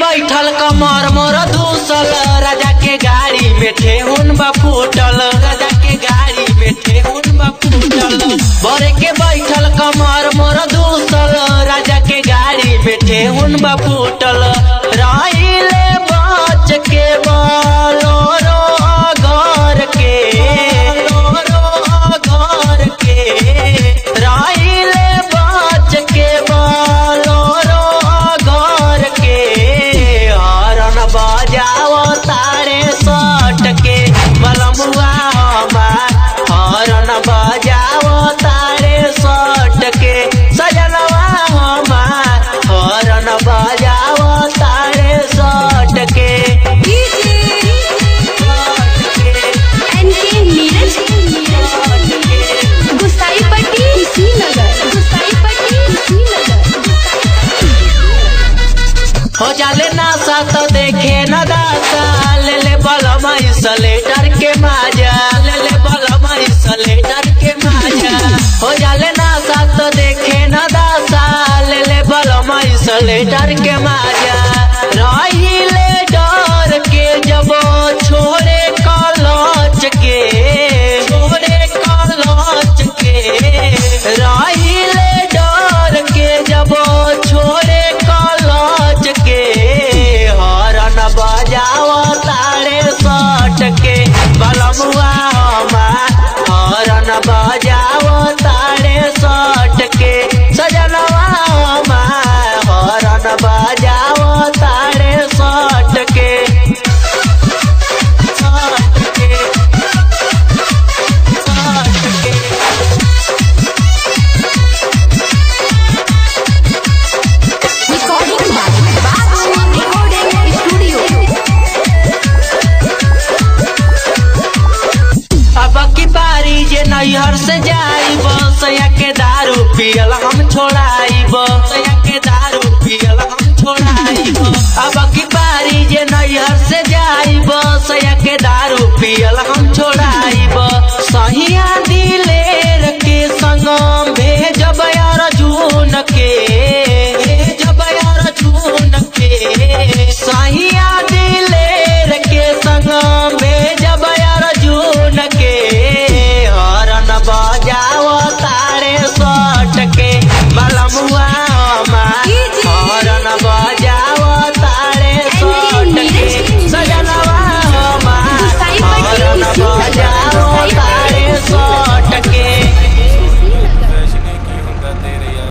बैठल कमर मोर दूसल, राजा के गाड़ी में ठेहुन बा फूटल, राजा के गाड़ी में ठेहुन बा फूटल। बरे के बैठल कमर मोर दूसल, राजा के गाड़ी में ठेहुन बा फूटल। रहिले बच के बोलोरो घर के, घर के रहिले बच के बोलोरो घर के। हरन बजाओ तारे सट के बलमुआ हमार, हरन बजाओ तारे सट के सजनवा हमार, हरन बजाओ तारे सट के। हो जाले नासा तो देखे न दासा, ले ले बलमा इसलेटर के माजा, ले ले बलमा इसलेटर के माजा। हो जाले नासा तो देखे न दासा, ले ले बलमा इसलेटर के माजा। रहिले डर के जब छोड़े कलच के, छोड़े कलच के। रहिले डर के जब छोड़े कलच के। हरन बजाओ तारे सट के बलमुआ हमार, हरन बजाओ तारे सट के सजनवा हमार, हरन बजाओ तारे सट के, सट के, सट के। अब की बारी जे नैहर से जाइब, सया के दारू पियल हम छोड़ाइब, सया के दारू पियल हम छोड़ाइब। अब की बारी जे नैहर से जाइब, सया के दारू पियल हम छोड़ाइब। सहिया दिले